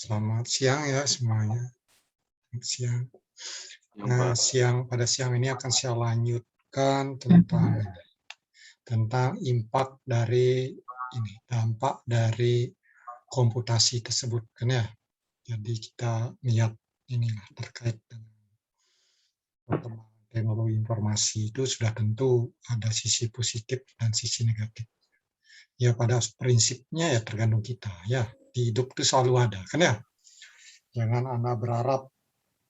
Selamat siang ya semuanya. Selamat siang. Nah, pada siang ini akan saya lanjutkan tentang dampak dari komputasi tersebut kan ya. Jadi kita lihat inilah terkait dengan perkembangan teknologi informasi itu sudah tentu ada sisi positif dan sisi negatif. Ya pada prinsipnya ya tergantung kita ya. Di hidup itu selalu ada kan ya. Jangan Anda berharap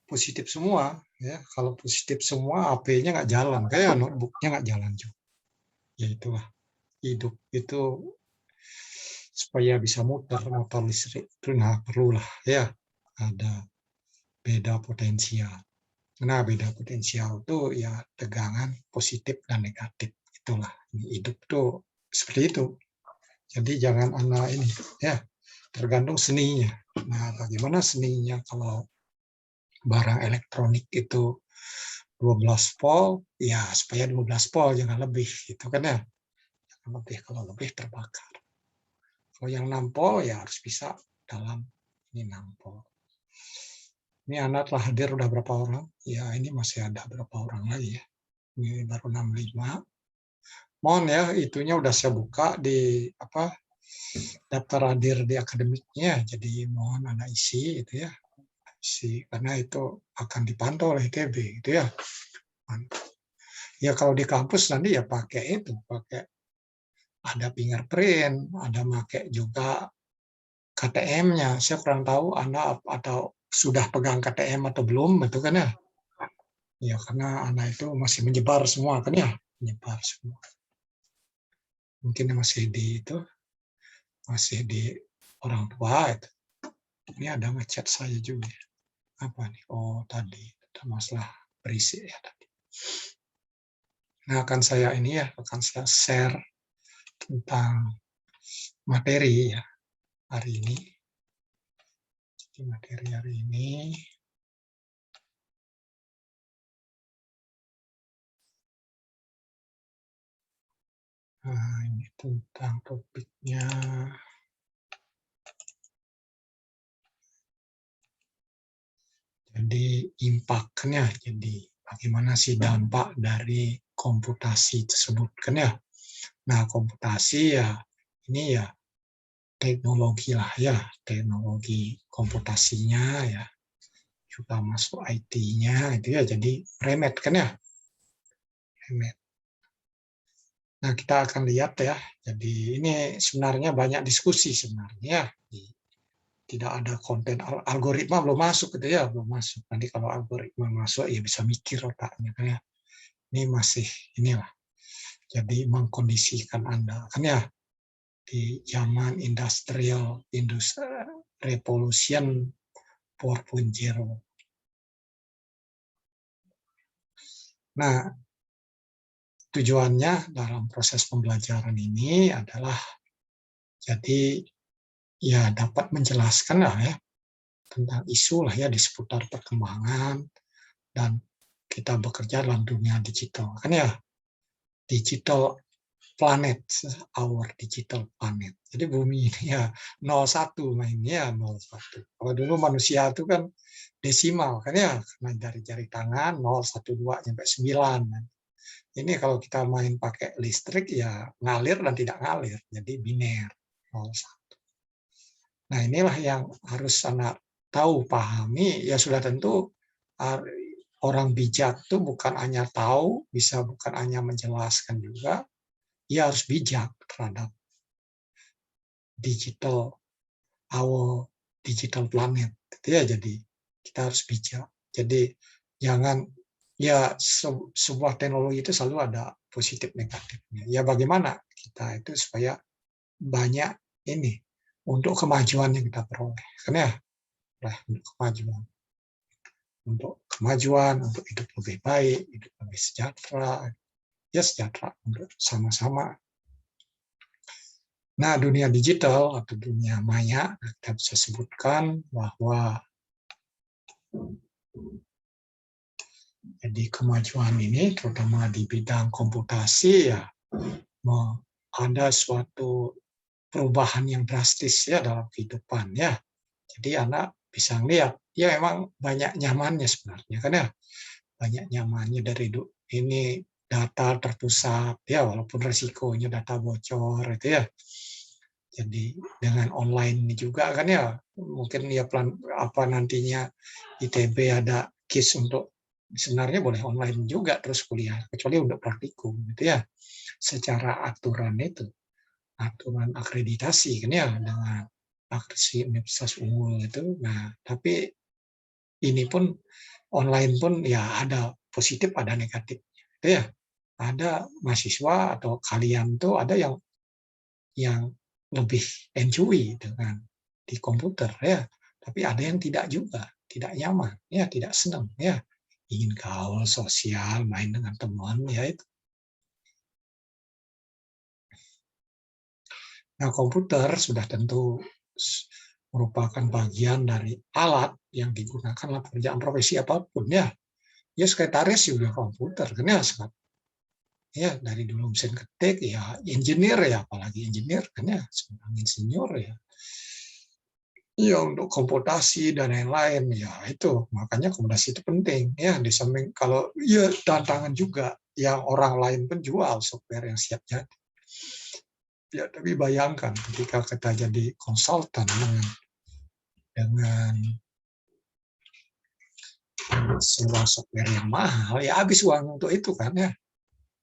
positif semua ya. Kalau positif semua HP-nya nggak jalan, kayak notebook-nya nggak jalan juga. Ya itulah hidup itu supaya bisa muter motor listrik itu perlulah ya ada beda potensial. Nah beda potensial itu ya tegangan positif dan negatif. Itulah hidup tuh seperti itu. Jadi jangan Anda ini ya tergantung seninya. Nah bagaimana seninya kalau barang elektronik itu 12 volt, ya supaya 12 volt, jangan lebih, gitu kan ya. Jangan lebih, kalau lebih terbakar. Kalau yang 6 volt, ya harus bisa dalam ini 6 volt. Ini Anda telah hadir udah berapa orang? Ya ini masih ada berapa orang lagi ya. Ini baru 65. Mohon ya, itunya udah saya buka di daftar hadir di akademiknya, jadi mohon Anda isi itu ya. Isi, karena itu akan dipantau oleh ITB, gitu ya. Ya kalau di kampus nanti ya pakai ada fingerprint, ada pakai juga KTM-nya. Saya kurang tahu Anda atau sudah pegang KTM atau belum, itu kan ya. Ya karena Anda itu masih menyebar semua kan ya, menyebar semua. Mungkin masih di orang tua itu. Ini ada ngechat saya juga. Apa nih? Oh tadi ada masalah berisik ya tadi. Nah akan saya share tentang materi ya hari ini. Jadi materi hari ini ini tentang topiknya jadi impact-nya, jadi bagaimana sih dampak dari komputasi tersebut kan ya. Nah komputasi ya ini ya teknologi lah ya, teknologi komputasinya ya juga masuk IT-nya itu ya, jadi remet kan ya, remet. Nah kita akan lihat ya, jadi ini sebenarnya banyak diskusi sebenarnya, tidak ada konten algoritma belum masuk gitu ya, belum masuk. Nanti kalau algoritma masuk ya bisa mikir otaknya kan ya. Ini masih inilah. Jadi mengkondisikan Anda kan ya di zaman industri revolution 4.0. Nah, tujuannya dalam proses pembelajaran ini adalah jadi ya dapat menjelaskan lah ya tentang isu lah ya di seputar perkembangan dan kita bekerja dalam dunia digital kan ya, digital planet, our digital planet. Jadi bumi ini ya 01 mainnya, 01. Kalau dulu manusia itu kan desimal kan ya, karena dari jari tangan 012 sampai 9. Ini kalau kita main pakai listrik ya ngalir dan tidak ngalir, jadi biner 01. Nah inilah yang harus Anda tahu, pahami, ya sudah tentu orang bijak itu bukan hanya tahu, bisa bukan hanya menjelaskan juga, ia harus bijak terhadap digital, our digital planet. Gitu ya, jadi kita harus bijak. Jadi jangan ya sebuah teknologi itu selalu ada positif negatifnya. Ya bagaimana kita itu supaya banyak ini untuk kemajuan yang kita peroleh. Kan ya, untuk kemajuan, untuk hidup lebih baik, hidup lebih sejahtera, ya sejahtera untuk sama-sama. Nah, dunia digital atau dunia maya, kita bisa sebutkan bahwa jadi kemajuan ini, terutama di bidang komputasi, ya ada suatu perubahan yang drastis ya dalam kehidupan ya. Jadi anak bisa ngeliat, ya memang banyak nyamannya sebenarnya kan ya, banyak nyamannya dari ini data terpusat ya, walaupun resikonya data bocor itu ya. Jadi dengan online ini juga kan ya, mungkin ya apa nantinya ITB ada KIS untuk sebenarnya boleh online juga terus kuliah, kecuali untuk praktikum gitu ya. Secara aturan akreditasi kan ya, dengan akreditasi Universitas Unggul itu. Nah, tapi ini pun online pun ya ada positif ada negatif gitu ya. Ada mahasiswa atau kalian tuh ada yang lebih enjoy dengan di komputer ya, tapi ada yang tidak juga, tidak nyaman ya, tidak senang ya, ingin gaul sosial, main dengan teman ya itu. Nah, komputer sudah tentu merupakan bagian dari alat yang digunakan dalam pekerjaan profesi apapun ya. Ya sekretaris juga komputer kan ya, ya dari dulu mesin ketik ya, engineer ya, apalagi engineer kan ya, seorang insinyur ya. Iya, untuk komputasi dan lain-lain ya itu makanya komputasi itu penting ya, di samping kalau ya tantangan juga yang orang lain pun jual software yang siap jadi. Ya, tapi bayangkan ketika kita jadi konsultan dengan sebuah software yang mahal, ya habis uang untuk itu kan ya,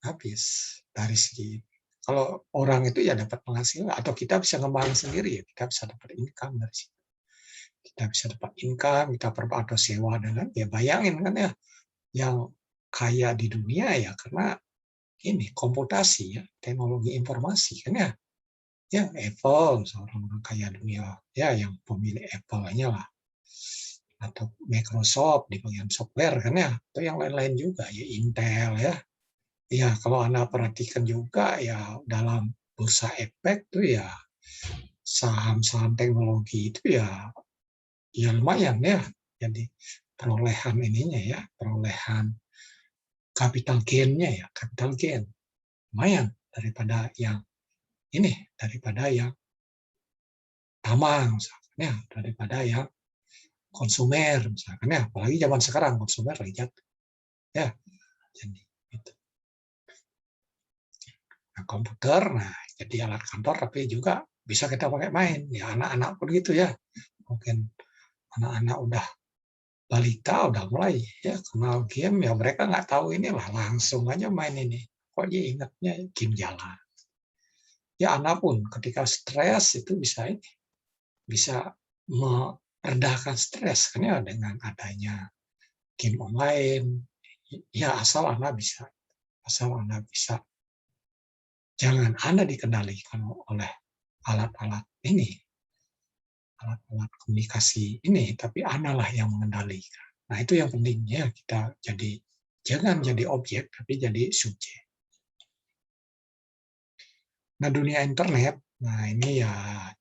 habis dari segi. Kalau orang itu ya dapat penghasilan atau kita bisa ngembangin sendiri ya, kita bisa dapat income dari situ. Kita bisa dapat income, kita atau sewa dan lain, ya bayangin kan ya, yang kaya di dunia ya karena ini komputasi ya, teknologi informasi kan ya. Ya Apple, seorang orang kaya dunia ya, yang pemilik Apple-nya lah, atau Microsoft di bagian software kan ya, atau yang lain-lain juga ya, Intel ya. Ya kalau Anda perhatikan juga ya dalam bursa efek tuh ya, saham-saham teknologi itu ya lumayan ya. Jadi perolehan ininya ya, perolehan capital gain-nya ya, capital gain lumayan daripada yang ini, daripada yang tambang misalkan ya, daripada yang konsumer misalkan ya, apalagi zaman sekarang konsumer lagi jatuh ya. Jadi itu. Nah, komputer, nah jadi alat kantor tapi juga bisa kita pakai main ya, anak-anak pun gitu ya, mungkin anak-anak udah balita udah mulai ya kenal game ya, mereka nggak tahu inilah langsung aja main ini, kok dia ingatnya game jalan ya. Anak pun ketika stres itu bisa meredakan stres kan ya dengan adanya game online ya, asal Anda bisa jangan Anda dikendalikan oleh alat-alat ini, alat-alat komunikasi ini, tapi Anda lah yang mengendalikan. Nah, itu yang pentingnya kita jangan jadi objek, tapi jadi subjek. Nah, dunia internet, nah ini ya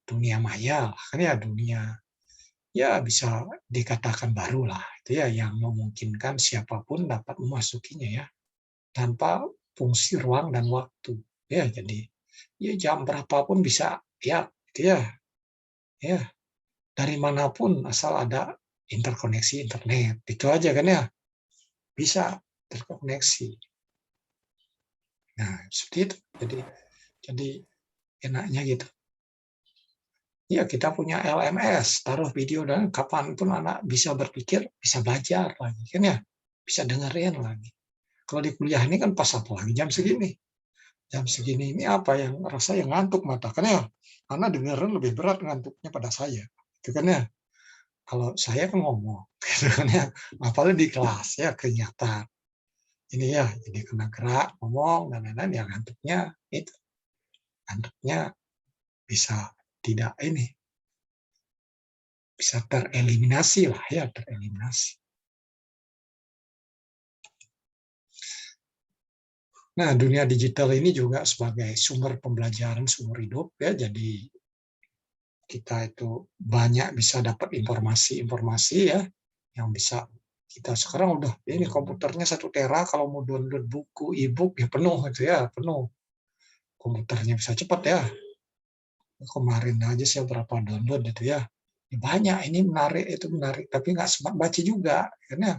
dunia maya, kan ya dunia ya bisa dikatakan baru lah, itu ya yang memungkinkan siapapun dapat memasukinya ya, tanpa fungsi ruang dan waktu. Ya, jadi ya jam berapapun bisa ya, itu ya, ya dari manapun asal ada interkoneksi internet. Itu aja kan ya, bisa terkoneksi. Nah, seperti itu. Jadi enaknya gitu. Ya, kita punya LMS, taruh video dan kapanpun anak bisa berpikir, bisa belajar lagi kan ya, bisa dengerin lagi. Kalau di kuliah ini kan pas apa lagi jam segini. Jam segini ini apa yang rasa yang ngantuk mata kan ya. Karena dengerin lebih berat ngantuknya pada saya. Itu kan ya. Kalau saya kan ngomong gitu kan ya. Apalagi di kelas ya kenyataan. ini ya, jadi kena gerak, ngomong dan lain-lain, ya ngantuknya bisa tidak ini, bisa tereliminasi lah ya, tereliminasi. Nah, dunia digital ini juga sebagai sumber pembelajaran seumur hidup ya, jadi kita itu banyak bisa dapat informasi-informasi ya, yang bisa kita sekarang udah ini komputernya 1 tera, kalau mau download buku e-book ya penuh itu ya, penuh. Komputernya bisa cepat ya. Kemarin aja saya berapa download itu ya. Ya banyak, ini menarik, itu menarik, tapi nggak sempat baca juga, karena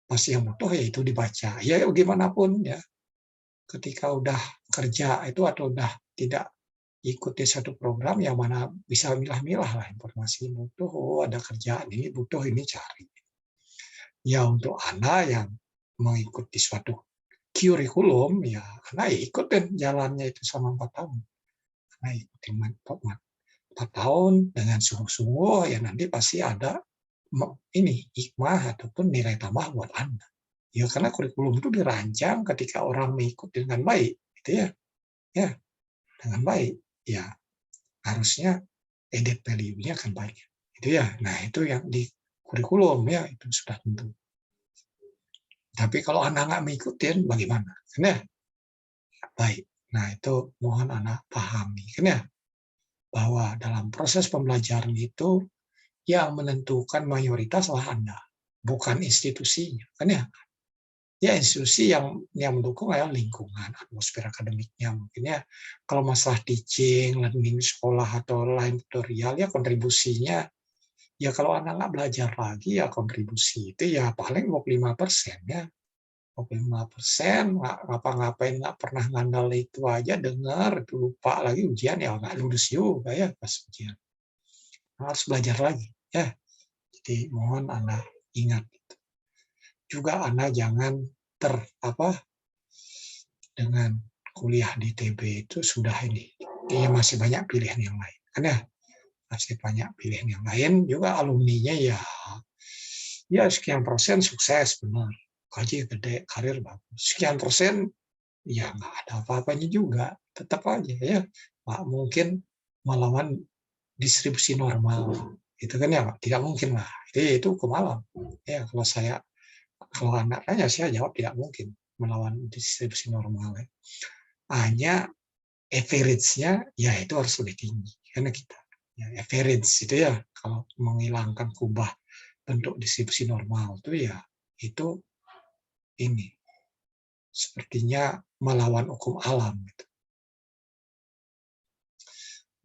masih yang butuh ya itu dibaca. Ya gimana pun ya, ketika udah kerja itu atau udah tidak ikuti satu program, yang mana bisa milah-milah lah informasi, butuh, oh ada kerjaan ini, butuh ini, cari. Ya untuk Anda yang mengikuti suatu kurikulum, ya Anda ikutin jalannya itu selama 4 tahun. Anda ikutin 4 tahun dengan sungguh-sungguh, ya nanti pasti ada ini hikmah ataupun nilai tambah buat Anda. Ya karena kurikulum itu dirancang ketika orang mengikuti dengan baik, gitu ya. Ya, dengan baik. Ya, harusnya added value-nya akan banyak. Itu ya. Nah, itu yang di kurikulum ya, itu sudah tentu. Tapi kalau Anda nggak mengikuti, bagaimana? Kan ya? Baik. Nah, itu mohon Anda pahami. Kan ya? Bahwa dalam proses pembelajaran itu, yang menentukan mayoritas lah Anda, bukan institusinya. Kan ya? Ya, institusi yang mendukung adalah lingkungan, atmosfer akademiknya. Mungkin ya, kalau masalah teaching, learning, sekolah, atau lain tutorial, ya kontribusinya, ya kalau anak nggak belajar lagi, ya kontribusi itu ya paling 25% ya. 25%, nggak ngapa-ngapain, nggak pernah ngandal itu aja, dengar, itu lupa lagi ujian, ya nggak lulus juga ya pas ujian. Harus belajar lagi. Ya, jadi mohon Anda ingat. Juga Anda jangan dengan kuliah di TB itu sudah ini, masih banyak pilihan yang lain. Kan ya, masih banyak pilihan yang lain, juga alumninya ya sekian persen sukses, benar. Gaji gede, karir bagus. Sekian persen, ya nggak ada apa-apanya juga. Tetap aja ya, nggak mungkin melawan distribusi normal. Itu kan ya, tidak mungkin lah. Itu hukum alam. Ya, kalau anak tanya, saya jawab tidak mungkin melawan distribusi normal. Ya. Hanya average-nya ya itu harus lebih tinggi karena kita ya, average itu ya, kalau menghilangkan kubah bentuk distribusi normal itu ya itu ini sepertinya melawan hukum alam gitu.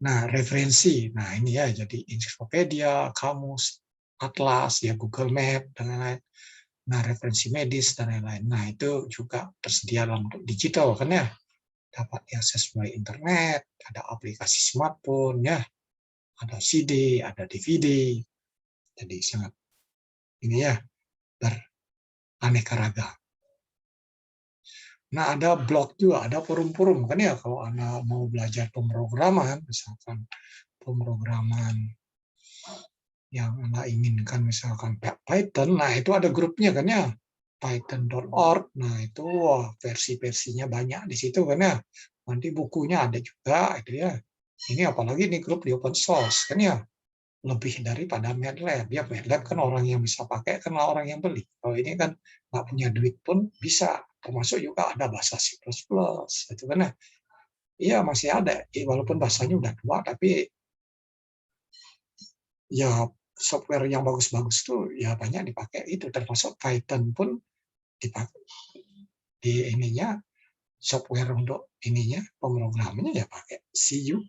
Nah, referensi, nah ini ya, jadi ensiklopedia, kamus, atlas, ya Google Map dan lain-lain. Nah, referensi medis dan lain-lain. Nah, itu juga tersedia dalam bentuk digital kan ya, dapat diakses melalui internet, ada aplikasi smartphone ya, ada CD, ada DVD. Jadi sangat ini ya, beraneka ragam. Nah, ada blog juga, ada forum-forum kan ya, kalau Anda mau belajar pemrograman, misalkan pemrograman yang Anda inginkan, misalkan Python, nah itu ada grupnya kan ya, python.org, nah itu versi-versinya banyak di situ kan ya, nanti bukunya ada juga itu ya. Ini apalagi nih grup di open source kan ya, lebih daripada MATLAB. Ya MATLAB kan orang yang bisa pakai, kan orang yang beli. Kalau ini kan nggak punya duit pun bisa. Termasuk juga ada bahasa C++. Itu kan ya. Iya masih ada. Walaupun bahasanya udah tua, tapi ya software yang bagus-bagus tuh ya banyak dipakai itu. Termasuk Python pun dipakai di ininya, software untuk ininya, pemrogramannya ya pakai C juga.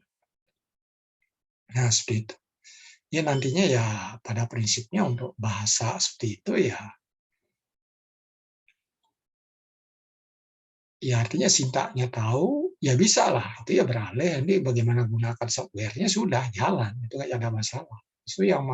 Nah, seperti itu. Ya nantinya ya pada prinsipnya untuk bahasa seperti itu ya artinya sintaknya tahu, ya bisa lah. Itu ya beralih, nanti bagaimana gunakan software-nya sudah jalan. Itu nggak ada masalah. Itu yang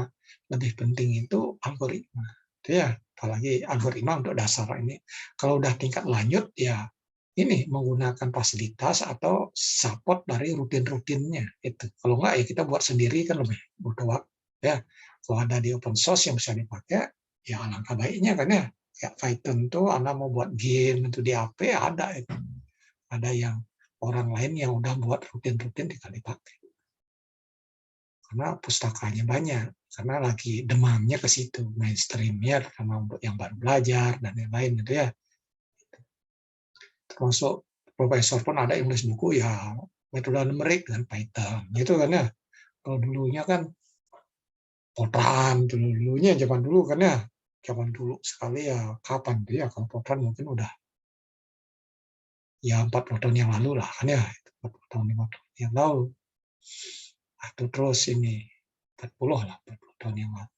lebih penting itu algoritma. Itu ya, apalagi algoritma untuk dasar ini. Kalau udah tingkat lanjut, ya ini menggunakan fasilitas atau support dari rutin-rutinnya. Itu. Kalau nggak, ya kita buat sendiri kan lebih butuh waktu. Ya, kalau ada di open source yang bisa dipakai, ya alangkah baiknya kan ya. kayak Python tuh Anda mau buat game itu di HP ada itu. Ada yang orang lain yang udah buat rutin-rutin tinggal dipakai. Karena pustakanya banyak, karena lagi demandnya ke situ, mainstream-nya sama untuk yang baru belajar dan lain-lain gitu ya. Termasuk profesor pun ada yang nulis buku ya metode numerik dengan Python gitu kan ya. Kalau dulunya kan Fortran dulunya zaman dulu kan ya. Zaman dulu sekali ya kapan tuh ya kalau Fortran mungkin udah ya 40 tahun yang lalu lah kan ya. 40 tahun 50 tahun yang lalu. Itu terus ini 40 lah 40 tahun yang lalu.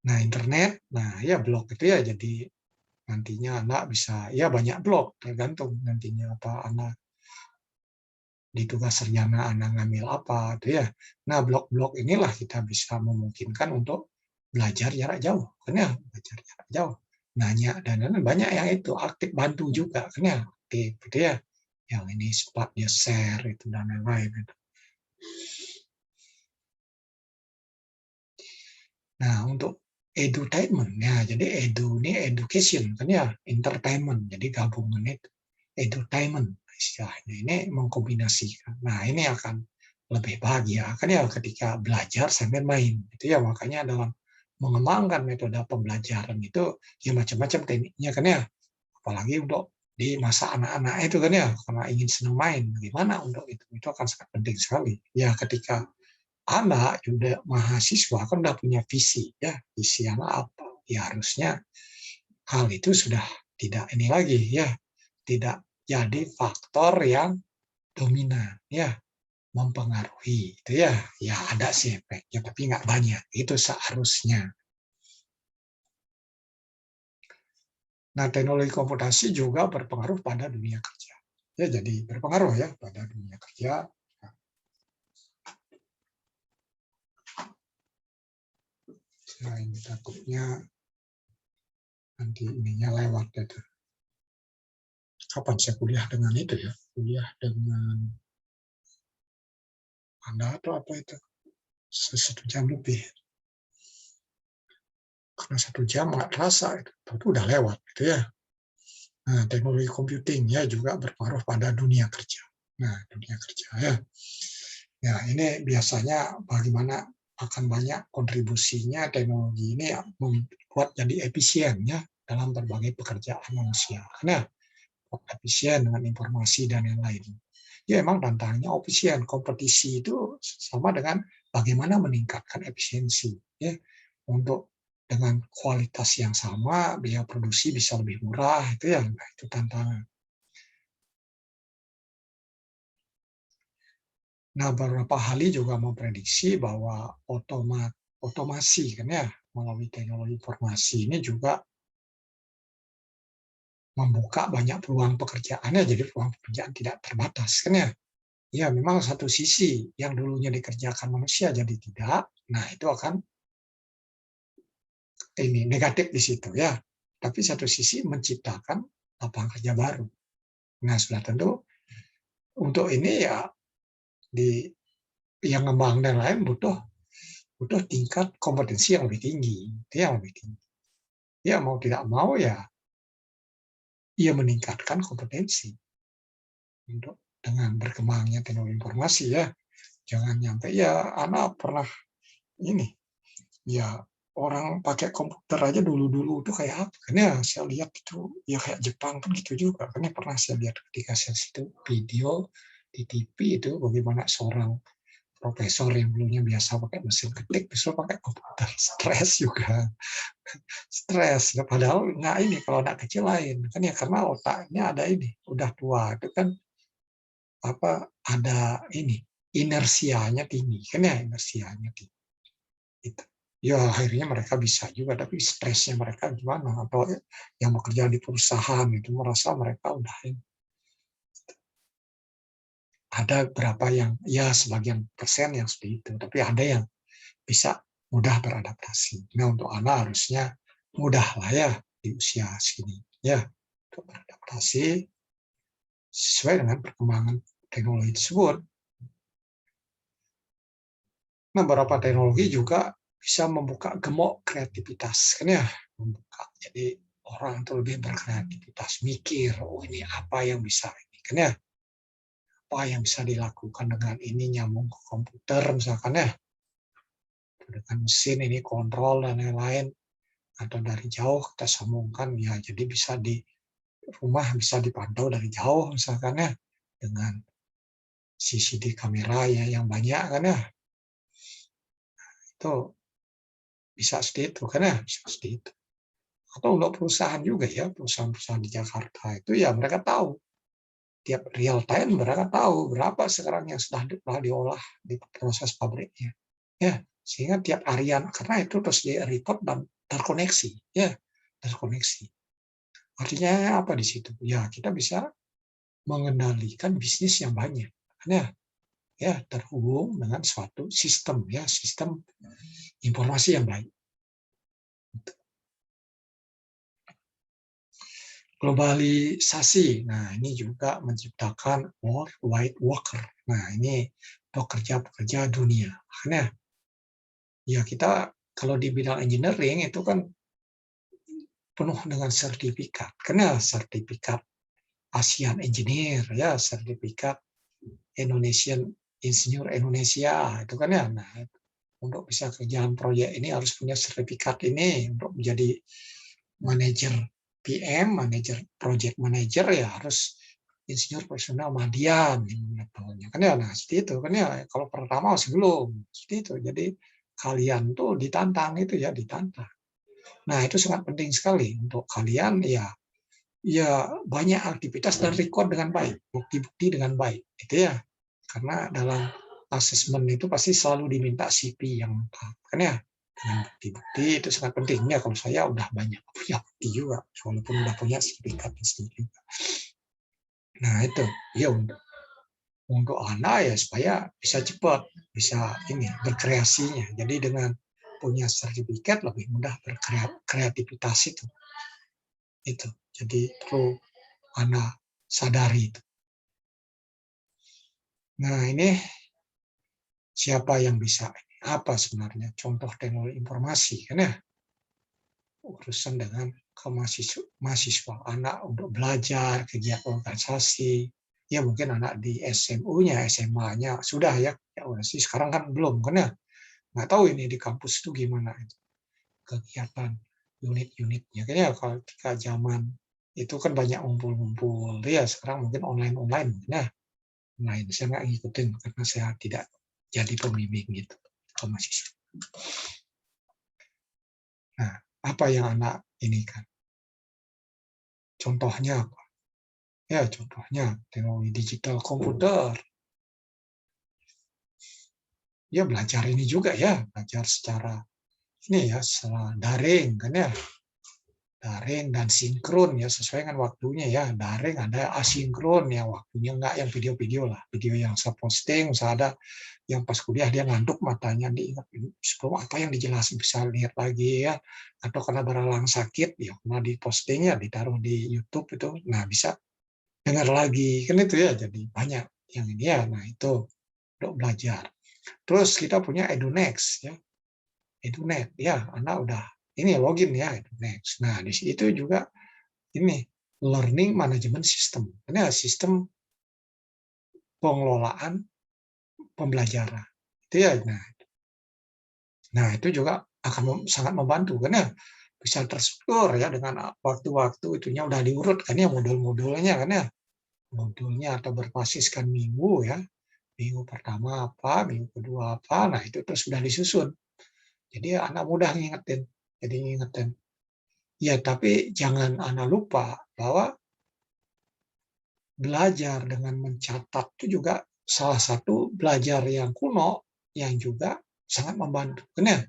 Nah, internet, nah ya blog itu ya jadi nantinya anak bisa ya banyak blog tergantung nantinya apa anak di tugas sarjana anak ngambil apa itu ya. Nah, blog-blog inilah kita bisa memungkinkan untuk belajar jarak jauh kan ya, belajar jarak jauh. Nanya dan banyak yang itu aktif bantu juga kan ya, aktif gitu ya. Yang ini sempat dia share itu dan lain-lain itu. Nah, untuk edutainment ya, jadi edu ini education kan ya, entertainment. Jadi gabungan itu edutainment istilahnya ini mengkombinasikan. Nah, ini akan lebih bahagia kan ya ketika belajar sambil main. Itu ya makanya dalam mengembangkan metode pembelajaran itu ya macam-macam tekniknya kan ya. Apalagi untuk di masa anak-anak itu kan ya, karena ingin senang main. Bagaimana untuk itu akan sangat penting sekali. Ya ketika anak juga mahasiswa kan udah punya visi ya, visi anak apa ya, harusnya hal itu sudah tidak ini lagi ya, tidak jadi faktor yang dominan ya, mempengaruhi itu ya. Ya ada sih efeknya tapi nggak banyak, itu seharusnya. Nah, teknologi komputasi juga berpengaruh pada dunia kerja ya, jadi berpengaruh ya pada dunia kerja. Nah, ini takutnya nanti ininya lewat itu. Kapan saya kuliah dengan itu ya? Kuliah dengan Anda atau apa itu? 1 jam lebih. Karena 1 jam nggak terasa, itu udah lewat gitu ya. Nah, teknologi computing ya juga berpengaruh pada dunia kerja. Nah, dunia kerja ya. Ya, ini biasanya bagaimana akan banyak kontribusinya teknologi ini membuat jadi efisien ya dalam berbagai pekerjaan manusia. Karena efisien dengan informasi dan yang lain. Ya emang tantangannya efisien, kompetisi itu sama dengan bagaimana meningkatkan efisiensi ya untuk dengan kualitas yang sama biaya produksi bisa lebih murah itu ya, nah, itu tantangan. Nah, beberapa ahli juga memprediksi bahwa otomasi kan ya melalui teknologi informasi ini juga membuka banyak peluang pekerjaannya, jadi peluang pekerjaan tidak terbatas kan ya. Ya, memang satu sisi yang dulunya dikerjakan manusia jadi tidak, nah itu akan ini negatif di situ ya. Tapi satu sisi menciptakan lapangan kerja baru. Nah, sudah tentu untuk ini ya di yang ngembang dan lain butuh butuh tingkat kompetensi yang lebih tinggi, itu yang lebih tinggi. Ya mau tidak mau ya, ia meningkatkan kompetensi untuk dengan berkembangnya teknologi informasi ya. Jangan nyampe ya, anak pernah ini ya orang pakai komputer aja dulu-dulu itu kayak apa kan ya, saya lihat itu ya kayak Jepang kan gitu juga kan ya, pernah saya lihat ketika saya situ video di TV itu bagaimana seorang profesor yang dulunya biasa pakai mesin ketik bisa pakai komputer, stres juga, stres padahal nggak ini, kalau anak kecil lain kan ya karena otaknya ada ini udah tua itu kan apa ada ini inersianya tinggi kan ya, inersianya tinggi itu. Ya akhirnya mereka bisa juga, tapi stresnya mereka gimana? Atau yang bekerja di perusahaan itu merasa mereka udah ini. Ada berapa yang ya sebagian persen yang seperti itu, tapi ada yang bisa mudah beradaptasi. Nah untuk anak harusnya mudah lah ya di usia segini ya untuk beradaptasi sesuai dengan perkembangan teknologi tersebut. Nah beberapa teknologi juga bisa membuka gemuk kreativitas kan ya, membuka. Jadi orang tuh lebih berkreativitas, mikir, oh ini apa yang bisa ini kan ya, apa yang bisa dilakukan dengan ini nyambung ke komputer misalkan ya, dengan mesin ini kontrol dan lain-lain, atau dari jauh kita sambungkan ya, jadi bisa di rumah bisa dipantau dari jauh misalkan ya, dengan CCD kamera ya yang banyak kan ya, itu bisa seperti itu kan ya, bisa seperti itu. Atau untuk perusahaan juga ya, perusahaan-perusahaan di Jakarta itu ya mereka tahu, tiap real time mereka tahu berapa sekarang yang sudah diolah di proses pabriknya. Ya, sehingga tiap harian, karena itu terus di-record dan terkoneksi, ya, terkoneksi. Artinya apa di situ? Ya, kita bisa mengendalikan bisnis yang banyak. Karena ya terhubung dengan suatu sistem, ya, sistem informasi yang baik. Globalisasi, nah ini juga menciptakan worldwide worker. Nah ini pekerja-pekerja dunia. Karena ya kita kalau di bidang engineering itu kan penuh dengan sertifikat. Karena sertifikat ASEAN Engineer, ya sertifikat Indonesian Insinyur Indonesia, itu kan ya. Nah, untuk bisa kerjaan proyek ini harus punya sertifikat ini untuk menjadi manajer PM, manajer project manager ya harus insinyur profesional Madian kan ya. Nah, seperti itu kan ya. Kalau pertama masih belum seperti itu. Jadi kalian tuh ditantang itu ya, ditantang. Nah, itu sangat penting sekali untuk kalian ya. Ya banyak aktivitas dan record dengan baik, bukti-bukti dengan baik, itu ya. Karena dalam asesmen itu pasti selalu diminta CV yang lengkap, kan ya. Dengan bukti-bukti itu sangat penting. Ya kalau saya udah banyak punya bukti juga, walaupun udah punya sertifikat juga. Nah itu, ya untuk anak ya supaya bisa cepat, bisa ini berkreasinya. Jadi dengan punya sertifikat lebih mudah berkreativitas itu. Jadi perlu anak sadari itu. Nah ini siapa yang bisa? Apa sebenarnya contoh teknologi informasi kan ya? Urusan dengan mahasiswa, anak untuk belajar, kegiatan organisasi. Ya mungkin anak di SMU-nya, SMA-nya sudah ya. Ya sih sekarang kan belum kan ya. Nggak tahu ini di kampus itu gimana itu kegiatan unit-unitnya. Kan ya kalau ketika zaman itu kan banyak ngumpul-ngumpul. Ya sekarang mungkin online-online. Nah, lain. Saya nggak ngikutin karena saya tidak jadi pembimbing gitu ke mahasiswa. Nah, apa yang anak ini kan? Contohnya apa? Ya, contohnya teknologi digital komputer. Ya belajar ini juga ya, belajar secara ini ya, secara daring kan ya. Daring dan sinkron ya, sesuai dengan waktunya ya. Daring ada asinkron ya, waktunya enggak yang video-video lah. Video yang saya posting, saya ada yang pas kuliah dia ngantuk matanya diingat sebelum apa yang dijelasin bisa lihat lagi ya, atau karena berhalang sakit ya karena diposting ya ditaruh di YouTube itu, nah bisa dengar lagi kan itu ya, jadi banyak yang ini ya. Nah itu untuk belajar. Terus kita punya EduNext ya, EduNet ya, anak udah ini login ya EduNext. Nah di situ juga ini learning management system, ini sistem pengelolaan pembelajaran itu ya. Nah, itu juga akan sangat membantu kan ya, bisa terstruktur ya dengan waktu-waktu itunya udah diurut kan ya modul-modulnya kan ya. Modulnya atau berbasiskan minggu ya. Minggu pertama apa, minggu kedua apa, nah itu terus sudah disusun. Jadi anak mudah ngingetin. Jadi ngingetin. Ya, tapi jangan anak lupa bahwa belajar dengan mencatat itu juga salah satu belajar yang kuno yang juga sangat membantu. Kan ya?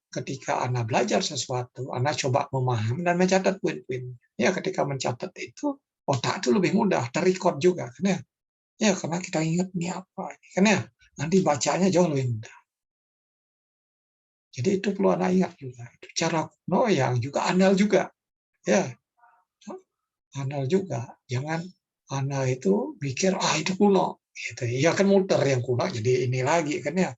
Ketika Anda belajar sesuatu, Anda coba memahami dan mencatat poin-poin. Ya, ketika mencatat itu, otak itu lebih mudah, terrecord juga. Kan ya? Ya, karena kita ingat ini apa. Kan ya? Nanti bacanya jauh lebih mudah. Jadi itu perlu Anda ingat juga. Itu cara kuno yang juga andal juga. Ya, andal juga. Jangan Anda itu mikir, ah itu kuno. Gitu. Ya kan muter yang kuno, jadi ini lagi. Kan ya?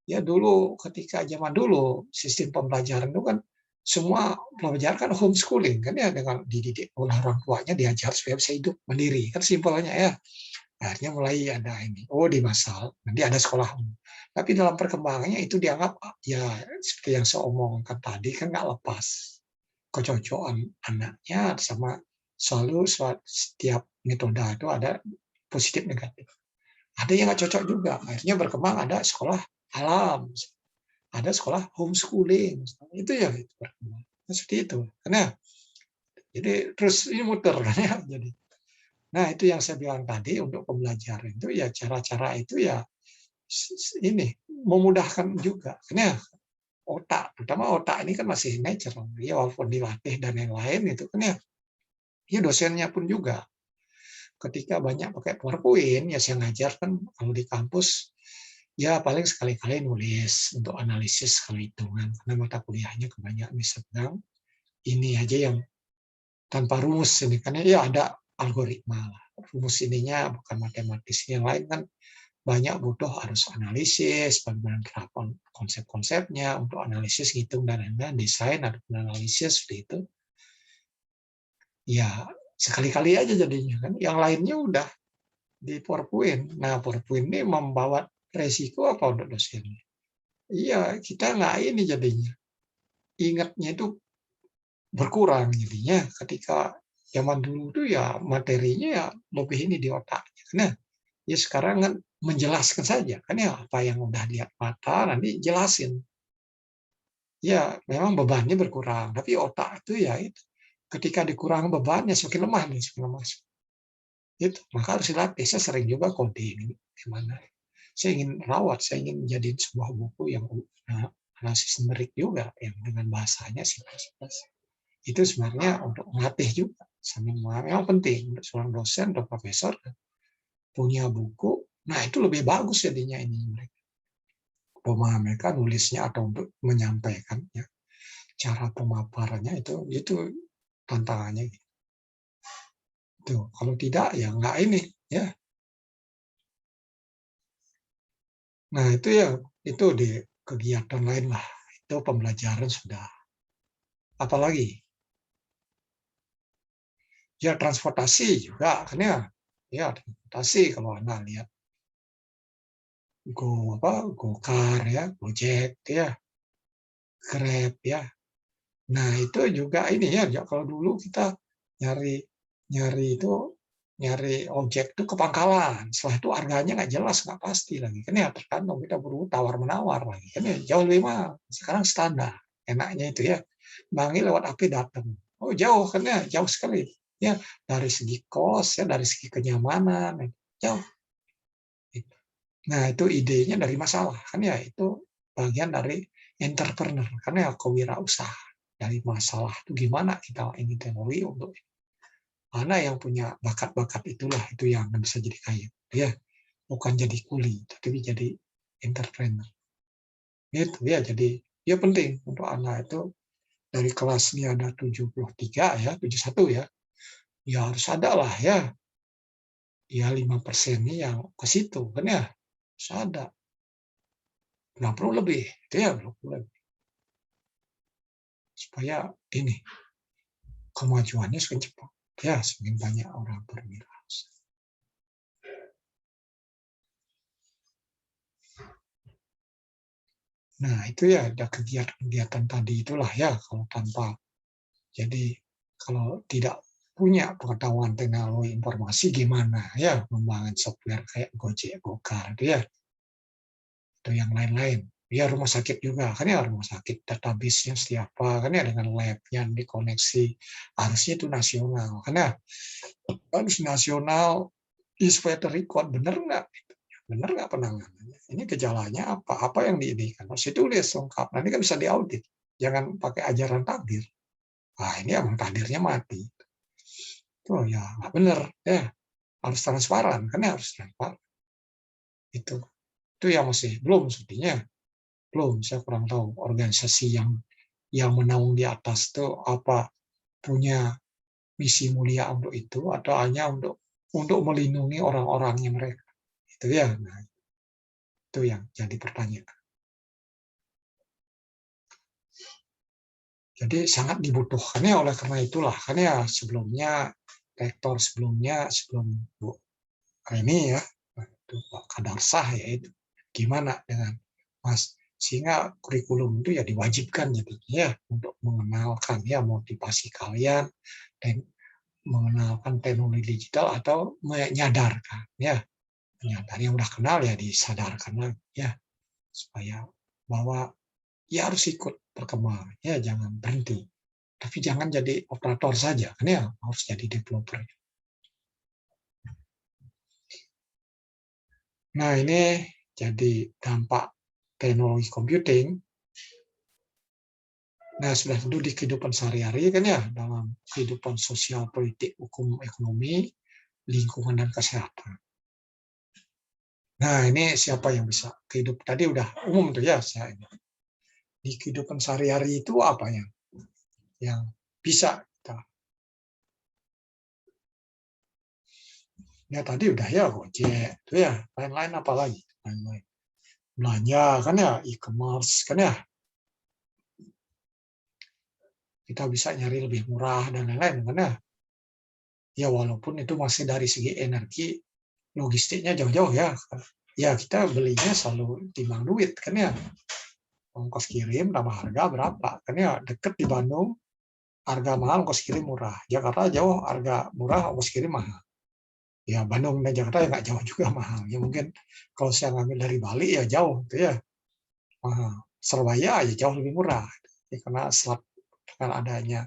Ya dulu ketika zaman dulu sistem pembelajaran itu kan semua pelajaran kan homeschooling kan ya dengan dididik oleh orang tuanya diajar supaya bisa hidup mandiri kan simpelnya ya. Akhirnya mulai ada ini, oh di Masal, nanti ada sekolah. Tapi dalam perkembangannya itu dianggap ya seperti yang saya omongkan tadi kan nggak lepas kecocokan anaknya sama selalu setiap metode itu ada positif negatif. Ada yang nggak cocok juga, akhirnya berkembang ada sekolah alam, ada sekolah homeschooling, itu ya itu berkembang. Nah, seperti itu. Karena jadi terus ini muter kan ya jadi. Nah, itu yang saya bilang tadi untuk pembelajaran itu ya cara-cara itu ya ini memudahkan juga. Karena otak, terutama otak ini kan masih natural, ya walaupun dilatih dan yang lain itu kan ya, ya dosennya pun juga. Ketika banyak pakai PowerPoint, ya saya ngajar kan kalau di kampus ya paling sekali-kali nulis untuk analisis kalau hitungan karena mata kuliahnya kebanyakan disegang ini aja yang tanpa rumus ini karena ya ada algoritma lah. Rumus ininya bukan matematis. Yang lain kan banyak butuh harus analisis, bagaimana penerapan konsep-konsepnya untuk analisis, hitung dan lain-lain, desain ada analisis seperti itu. Ya sekali-kali aja jadinya kan. Yang lainnya udah di PowerPoint. Nah, PowerPoint ini membawa resiko apa untuk dosennya? Iya, kita nggak ini jadinya. Ingatnya itu berkurang jadinya ketika zaman dulu tuh ya materinya ya lebih ini di otaknya. Nah, ya sekarang kan menjelaskan saja kan ya apa yang udah lihat mata nanti jelasin. Ya memang bebannya berkurang, tapi otak itu ya itu ketika dikurang bebannya semakin lemah nih, semakin lemah. Itu maka harus dilatih. Saya sering juga coding gimana. Saya ingin rawat, saya ingin jadiin sebuah buku yang analisis numerik juga yang dengan bahasanya C++. Itu sebenarnya untuk melatih juga. Memang penting untuk seorang dosen atau profesor punya buku. Nah itu lebih bagus jadinya ini mereka pemahaman mereka nulisnya atau untuk menyampaikannya cara pemaparannya itu tantangannya gitu. Kalau tidak ya nggak ini ya. Nah itu ya itu di kegiatan lain lah itu pembelajaran sudah. Apalagi ya transportasi juga kan ya transportasi kalau anda lihat Gokar ya Gojek ya Grab ya. Nah, itu juga ini ya, kalau dulu kita nyari nyari itu nyari ojek itu ke pangkalan. Setelah itu harganya nggak jelas, nggak pasti lagi. Kan ya tergantung kita perlu tawar-menawar lagi. Kan ya jauh lebih mahal. Sekarang standar. Enaknya itu ya. Manggil lewat HP datang. Oh, jauh kan ya, jauh sekali. Ya, dari segi kos ya, dari segi kenyamanan, jauh. Nah, itu idenya dari masalah. Kan ya itu bagian dari entrepreneur. Karena ya kewirausahaan. Dari masalah itu gimana kita ini teknologi untuk mana yang punya bakat-bakat itulah itu yang bisa jadi kaya. Ya, bukan jadi kuli, tapi jadi entrepreneur. Itu ya, jadi ya penting untuk anak itu dari kelas ini ada 73 ya, 71 ya. Ya harus ada lah ya. Ya 5% ini yang ke situ kan ya. Harus ada. Nggak perlu lebih. Itu ya, perlu lebih. Supaya ini kemajuannya semakin cepat. Ya, semakin banyak orang berwirausaha. Nah, itu ya ada kegiatan-kegiatan tadi itulah ya kalau tanpa jadi kalau tidak punya pengetahuan teknologi informasi gimana ya membangun software kayak Gojek, Gokar itu ya atau yang lain-lain. Ya rumah sakit juga kan ya rumah sakit database-nya siapa kan ya dengan lab yang dikoneksi harusnya itu nasional kan ya harus nasional supaya terrecord benar nggak penanganannya ini gejalanya apa yang diindikan harus ditulis lengkap nanti kan bisa diaudit jangan pakai ajaran takdir ini emang takdirnya mati ya nggak benar ya harus transparan kan ya harus transparan itu yang masih belum sepertinya belum saya kurang tahu organisasi yang menaung di atas itu apa punya misi mulia untuk itu atau hanya untuk melindungi orang-orangnya mereka itu ya nah, itu yang jadi pertanyaan Jadi sangat dibutuhkannya, oleh karena itulah kan ya sebelumnya rektor sebelumnya sebelum Bu ini ya itu Pak Kadarsah ya itu gimana dengan Mas sehingga kurikulum itu ya diwajibkan jadinya ya untuk mengenalkan ya motivasi kalian dan mengenalkan teknologi digital atau menyadarkan ya menyadari yang udah kenal ya disadarkan lagi ya supaya bahwa ya harus ikut perkembangan ya jangan berhenti tapi jangan jadi operator saja kan ya harus jadi developer. Nah ini jadi dampak teknologi computing. Nah sudah tentu di kehidupan sehari-hari kan ya dalam kehidupan sosial, politik, hukum, ekonomi, lingkungan dan kesehatan. Nah ini siapa yang bisa kehidupan tadi udah umum tuh ya saya ini. Di kehidupan sehari-hari itu apa yang bisa kita ya tadi udah ya Gojek itu ya lain-lain apa lagi lain-lain belanja kan ya e-commerce kan ya kita bisa nyari lebih murah dan lain-lain kan ya ya walaupun itu masih dari segi energi logistiknya jauh-jauh ya ya kita belinya selalu timbang duit kan ya ongkos kirim tambah harga berapa kan ya deket di Bandung harga mahal ongkos kirim murah Jakarta jauh harga murah ongkos kirim mahal ya Bandung dan Jakarta ya nggak jauh juga mahal ya mungkin kalau saya ngambil dari Bali ya jauh gitu ya mahal Surabaya ya jauh lebih murah ya, karena selat dengan adanya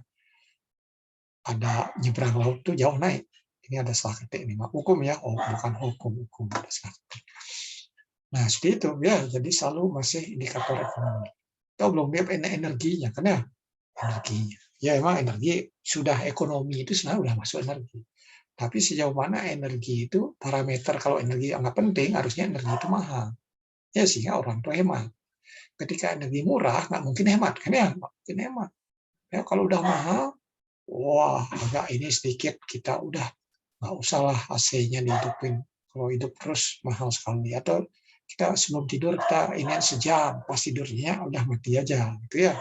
ada nyebrang laut tuh jauh naik ini ada salah ketik ini hukum ya oh bukan hukum ada salah ketik. Nah seperti itu ya jadi selalu masih indikator ekonomi kita belum lihat energinya kan ya energinya ya emang energi sudah ekonomi itu sebenarnya sudah masuk energi tapi sejauh mana energi itu parameter kalau energi anggap penting harusnya energi itu mahal ya sehingga orang tuh hemat ketika energi murah nggak mungkin hemat kan ya nggak mungkin hemat ya kalau udah mahal wah agak ini sedikit kita udah nggak usah lah AC-nya dihidupin kalau hidup terus mahal sekali atau kita sebelum tidur kita ini sejam pas tidurnya udah mati aja gitu ya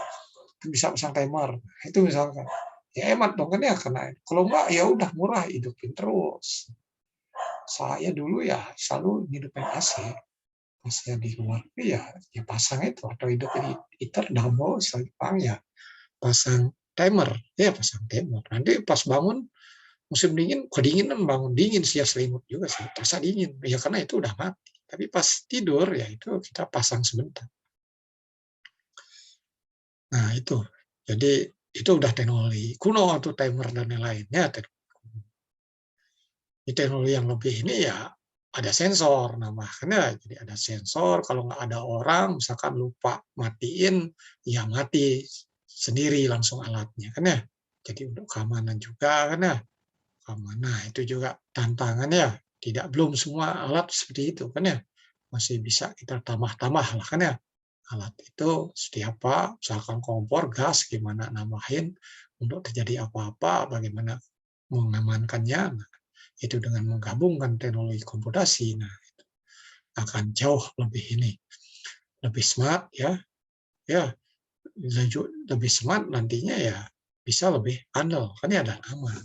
itu bisa pasang timer itu misalkan ya hemat dong kan ya karena kalau enggak ya udah murah hidupin terus saya dulu ya selalu hidupin AC pas saya di luar ya pasang itu atau hidupin heater double Jepang ya pasang timer ya pasang timer nanti pas bangun musim dingin kedinginan bangun dingin sih ya selimut juga sih terasa dingin ya karena itu udah mati tapi pas tidur ya itu kita pasang sebentar nah itu jadi itu udah teknologi kuno atau timer dan lain-lainnya teknologi yang lebih ini ya ada sensor nambahkannya jadi ada sensor kalau nggak ada orang misalkan lupa matiin ya mati sendiri langsung alatnya kan ya jadi untuk keamanan juga kan ya keamanan nah itu juga tantangannya tidak belum semua alat seperti itu kan ya masih bisa kita tambah-tambah lah kan ya alat itu seperti apa misalkan kompor gas gimana nambahin untuk terjadi apa-apa bagaimana mengamankannya nah, itu dengan menggabungkan teknologi komputasi nah akan jauh lebih ini lebih smart ya ya lebih smart nantinya ya bisa lebih andal kan ya dan aman.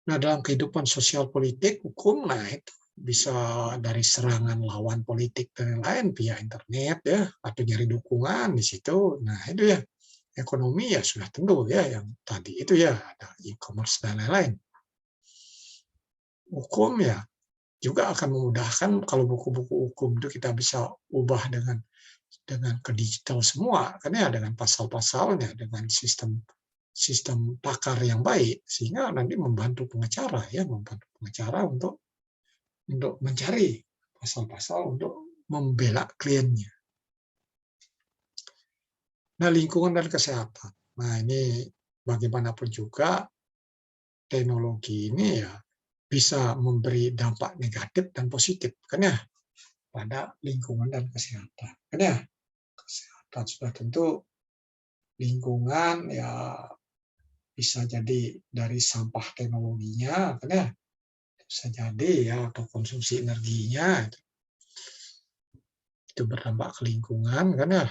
Nah dalam kehidupan sosial politik hukum nah itu bisa dari serangan lawan politik dan lain-lain via internet ya atau nyari dukungan di situ nah itu ya ekonomi ya sudah tentu ya yang tadi itu ya ada e-commerce dan lain-lain hukum ya juga akan memudahkan kalau buku-buku hukum itu kita bisa ubah dengan ke digital semua kan ya dengan pasal-pasalnya dengan sistem sistem pakar yang baik sehingga nanti membantu pengacara ya membantu pengacara untuk mencari pasal-pasal untuk membela kliennya. Nah lingkungan dan kesehatan. Nah ini bagaimanapun juga teknologi ini ya bisa memberi dampak negatif dan positif kan ya pada lingkungan dan kesehatan kan ya kesehatan sudah tentu lingkungan ya bisa jadi dari sampah teknologinya kan ya bisa jadi ya atau konsumsi energinya itu berdampak ke lingkungan kan ya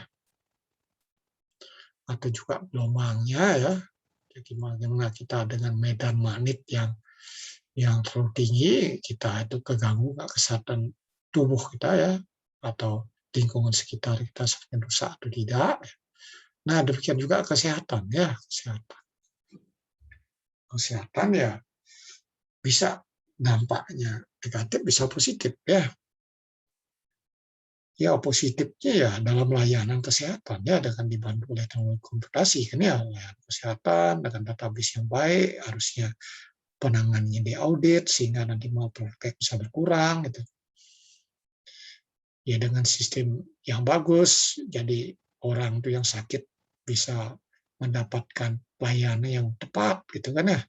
atau juga gelombangnya ya. Jadi bagaimana kita dengan medan magnet yang terlalu tinggi, kita itu keganggu nggak kesehatan tubuh kita ya, atau lingkungan sekitar kita semakin rusak atau tidak. Nah, demikian juga kesehatan ya, kesehatan. Kesehatan ya bisa dampaknya negatif, bisa positif ya. Ya positifnya ya dalam layanan kesehatan ya dengan dibantu oleh teknologi komputasi kan ya, layanan kesehatan dengan database yang baik, harusnya penanganannya diaudit sehingga nanti mau praktek bisa berkurang gitu. Ya dengan sistem yang bagus, jadi orang tuh yang sakit bisa mendapatkan layanan yang tepat gitu kan ya,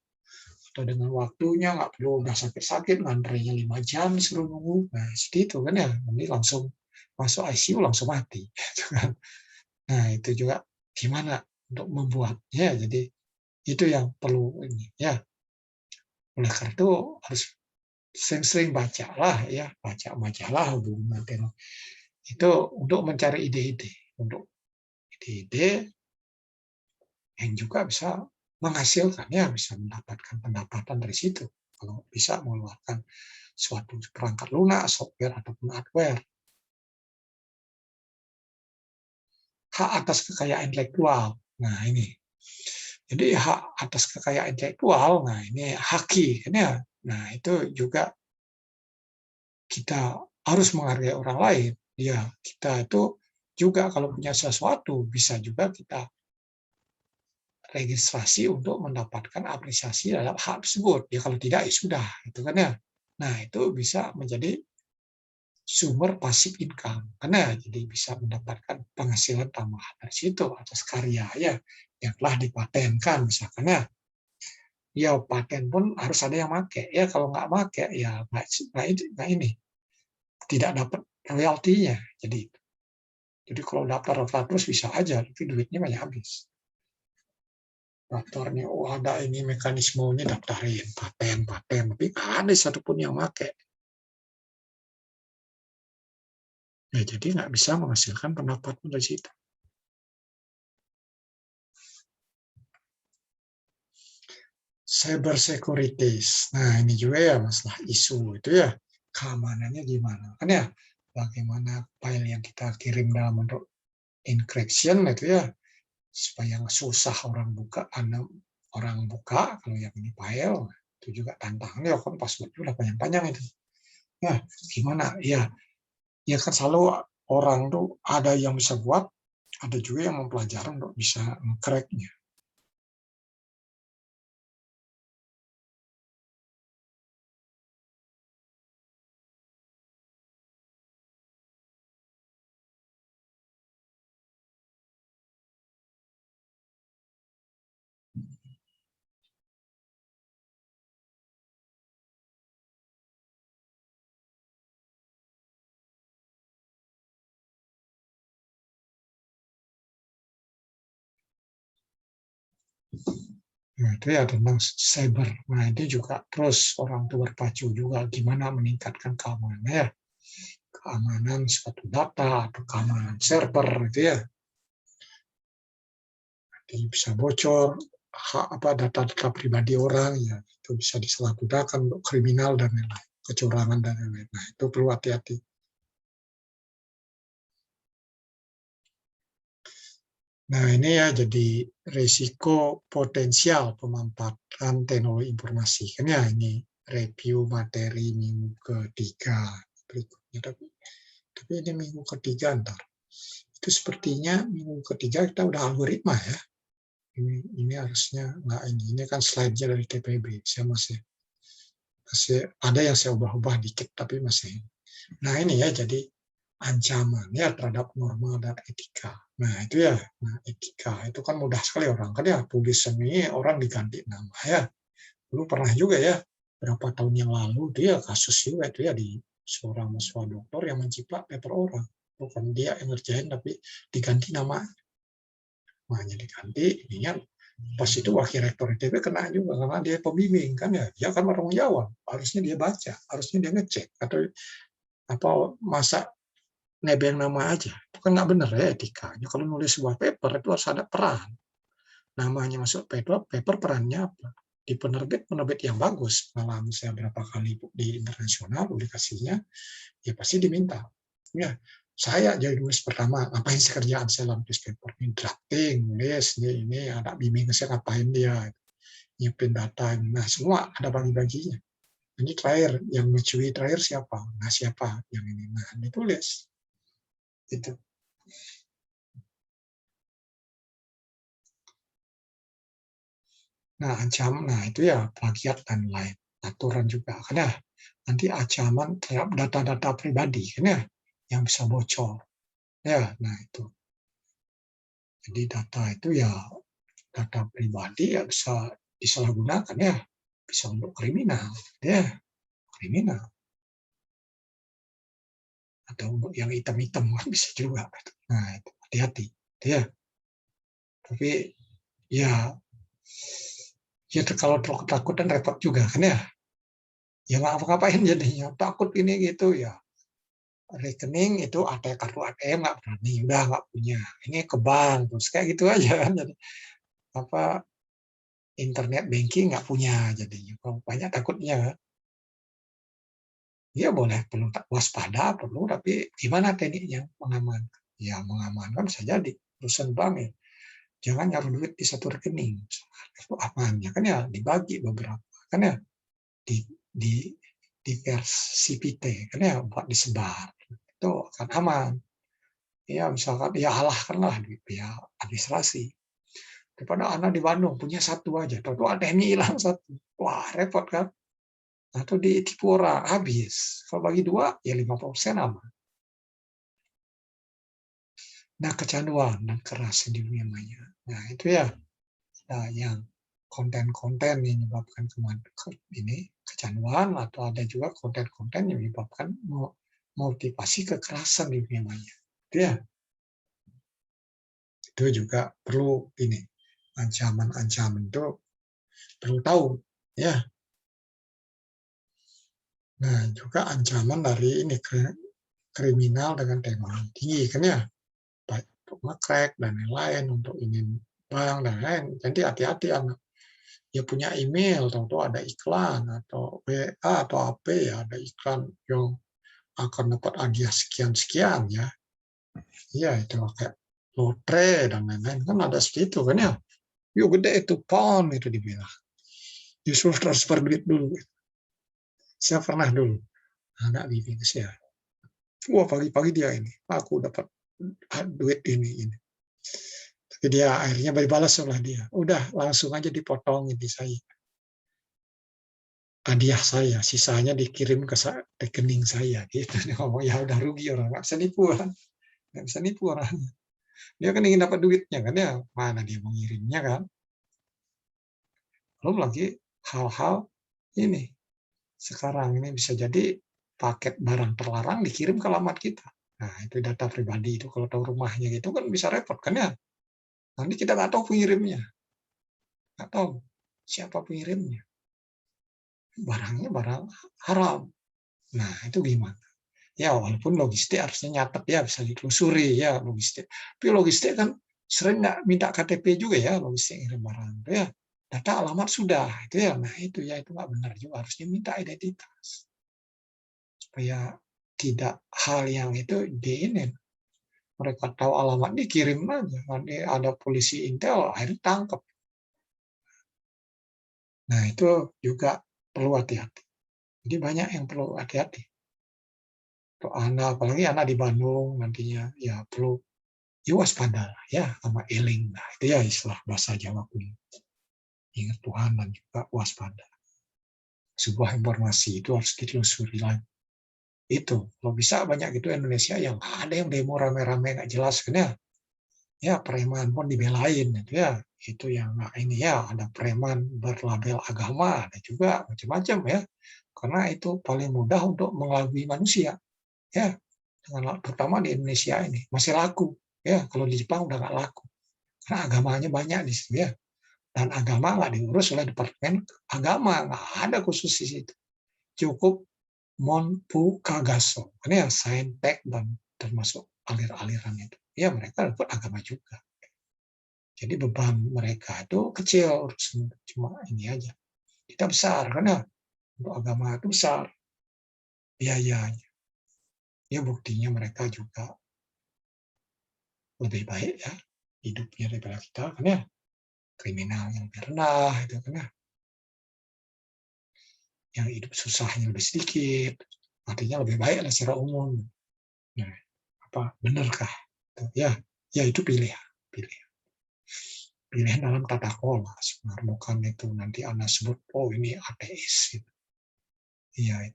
atau dengan waktunya, nggak perlu udah sakit-sakit ngantrinya 5 jam disuruh nunggu. Nah, seperti itu kan ya, nanti langsung masuk ICU langsung mati. Gitu kan. Nah, itu juga gimana untuk membuatnya. Jadi itu yang perlu ini ya. Oleh karena itu harus sering-sering bacalah ya, baca majalah hubungan itu untuk mencari ide-ide, untuk ide-ide yang juga bisa menghasilkan ya, bisa mendapatkan pendapatan dari situ. Kalau bisa mengeluarkan suatu perangkat lunak, software ataupun hardware. Hak atas kekayaan intelektual. Nah, ini. Jadi hak atas kekayaan intelektual, nah ini haki kan ya. Nah, itu juga kita harus menghargai orang lain. Ya, kita itu juga kalau punya sesuatu bisa juga kita registrasi untuk mendapatkan apresiasi dalam hak tersebut. Ya kalau tidak ya sudah, itu kan ya. Nah, itu bisa menjadi sumber passive income karena jadi bisa mendapatkan penghasilan tambahan dari situ atas karya ya yang telah dipatenkan misalkan ya. Ya paten pun harus ada yang pakai ya, kalau nggak pakai ya nggak ini tidak dapat royaltinya. Jadi kalau daftar terus bisa aja tapi duitnya banyak habis. Daftarnya, oh ada ini mekanismenya, daftarin paten, tapi nggak ada satupun yang pakai. Ya, jadi nggak bisa menghasilkan pendapatan dari situ. Cyber securities. Nah, ini juga ya masalah isu itu ya. Keamanannya gimana? Kan ya, bagaimana file yang kita kirim dalam bentuk encryption itu ya, supaya susah orang buka, kalau yang ini file, itu juga tantangannya kan passwordnya udah panjang-panjang itu. Ya, gimana? Ya kan selalu orang tuh ada yang bisa buat, ada juga yang mempelajari untuk bisa meng-crack-nya. Nah, itu ya tentang cyber. Nah, itu juga terus orang tuh berpacu juga gimana meningkatkan keamanan ya. Keamanan suatu data atau keamanan server itu ya. Jadi bisa bocor data-data pribadi orang ya, itu bisa disalahgunakan untuk kriminal dan lain-lain, kecurangan dan lain-lain. Nah, itu perlu hati-hati. Nah, ini ya jadi risiko potensial pemanfaatan teknologi informasi. Kan ya ini review materi minggu ketiga berikutnya. Tapi ini minggu ketiga ntar. Itu sepertinya minggu ketiga kita udah algoritma ya. Ini harusnya nggak ini kan slide-nya dari TPB. Saya masih ada yang saya ubah-ubah dikit tapi masih. Nah, ini ya jadi ancaman ya terhadap norma dan etika. Nah, itu ya. Nah, etika itu kan mudah sekali orang kan ya tulis seni orang diganti nama ya. Dulu pernah juga ya berapa tahun yang lalu dia kasus juga itu ya di seorang mahasiswa dokter yang menciplak paper orang. Bukan dia yang ngerjain tapi diganti nama. Namanya diganti, ininya pas itu wakil rektor ITB kena juga karena dia pembimbing kan ya, dia kan bertanggung jawab, harusnya dia baca, harusnya dia ngecek atau apa masa nebeng nama aja, itu kan nggak benar ya etikanya. Kalau nulis sebuah paper itu harus ada peran. Namanya masuk paper, paper perannya apa? Di penerbit yang bagus, malah misalnya berapa kali di internasional publikasinya, ya pasti diminta. Ya, saya jadi nulis pertama, ngapain sih kerjaan saya dalam nulis paper? Ini drafting, nulis, ini ada bimbing saya ngapain dia, nyiapin data, nah semua ada bagi-baginya. Ini terakhir, yang mencuri terakhir siapa? Nah siapa yang ini? Nah ditulis. Itu. Nah itu ya plagiat dan lain aturan juga. Karena nanti ancaman terhadap data-data pribadi, kan ya, yang bisa bocor. Ya, nah itu. Jadi data itu ya data pribadi ya bisa disalahgunakan ya, bisa untuk kriminal, ya kriminal atau untuk yang hitam-hitam bisa juga. Nah itu hati-hati, ya. Tapi ya ya kalau ketakutan repot juga kan ya. Ya nggak ngapain jadinya takut ini gitu ya. Rekening itu ada kartu ATM nggak berani, udah nggak punya. Ini ke bank terus kayak gitu aja kan. Jadi apa internet banking nggak punya jadinya. Kalau banyak takutnya, ya boleh perlu waspada perlu, tapi gimana tekniknya mengamankan? Ya mengamankan bisa jadi urusan bank ya. Jangan nyaruh duit di satu rekening, itu amannya kan ya dibagi beberapa kan ya di di diversipite kan ya buat disebar itu akan aman. Ya misalkan ya alahkanlah di pihak administrasi daripada anak di Bandung punya satu aja, tahu ada yang hilang satu, wah repot kan. Atau ditipu orang habis. Kalau bagi dua ya 50% aman. Nah kecanduan dan keras di dunia maya. Nah itu ya, nah, yang konten-konten yang menyebabkan ini kecanduan, atau ada juga konten-konten yang menyebabkan motivasi kekerasan di dunia maya. Itu ya, itu juga perlu ini ancaman-ancaman itu perlu tahu ya. Nah juga ancaman dari ini kriminal dengan teknologi tinggi kan ya, baik untuk nge-crack dan lain-lain, untuk ingin bank dan lain. Jadi hati-hati anak. Ya punya email, tahu-tahu ada iklan atau WA atau apa ya ada iklan yang akan dapat hadiah sekian-sekian ya. Iya itu kayak lotre dan lain-lain kan ada seperti itu kan ya. Yuk gede itu pound itu dibilang. Disuruh transfer duit dulu. Saya pernah dulu anak bimbing saya. Wah pagi-pagi dia ini, aku dapat duit ini. Tapi dia akhirnya balas oleh dia. Udah langsung aja dipotong ini saya. Hadiah saya, sisanya dikirim ke rekening saya. Gitu. Dia ngomong ya udah rugi orang, nggak bisa nipu orang, nggak bisa nipu orang. Dia kan ingin dapat duitnya kan ya, mana dia mengirimnya kan. Belum lagi hal-hal ini. Sekarang ini bisa jadi paket barang terlarang dikirim ke alamat kita. Nah itu data pribadi itu kalau tahu rumahnya gitu kan bisa repot kan ya. Nanti kita nggak tahu pengirimnya, nggak tahu siapa pengirimnya. Barangnya barang haram. Nah itu gimana? Ya walaupun logistik harusnya nyatet ya bisa ditelusuri ya logistik. Tapi logistik kan sering nggak minta KTP juga ya logistik ngirim barang itu ya. Data alamat sudah itu ya. Nah itu ya itu nggak benar juga harusnya minta identitas supaya tidak hal yang itu di ini mereka tahu alamat dikirim aja. Nanti ada polisi intel akhirnya tangkap. Nah itu juga perlu hati-hati. Jadi banyak yang perlu hati-hati. Untuk anak, apalagi anak di Bandung nantinya ya perlu ya waspada ya sama eling. Nah itu ya istilah bahasa Jawa kuno. Ingat Tuhan dan juga waspada. Sebuah informasi itu harus ditelusuri lagi. Itu kalau bisa banyak itu Indonesia yang ada yang demo rame-rame nggak jelas kan ya. Ya preman pun dibelain itu ya. Itu yang nggak ini ya ada preman berlabel agama ada juga macam-macam ya. Karena itu paling mudah untuk mengelabui manusia ya. Dengan terutama di Indonesia ini masih laku ya. Kalau di Jepang udah nggak laku karena agamanya banyak di situ ya. Dan agama nggak diurus oleh departemen agama, nggak ada khusus di situ. Cukup Monpu Kagaso, ini ya Saintek dan termasuk aliran itu. Ya mereka ikut agama juga. Jadi beban mereka itu kecil, cuma ini aja. Kita besar, karena untuk agama itu besar biayanya. Ya buktinya mereka juga lebih baik ya hidupnya daripada kita, karena kriminal yang lebih rendah, itu karena yang hidup susahnya lebih sedikit, artinya lebih baik lah secara umum. Nah, apa benarkah? Ya, ya itu pilihan, pilihan. Pilihan dalam tata kelola sebenarnya, bukan itu nanti Anda sebut, oh ini ateis. Gitu. Iya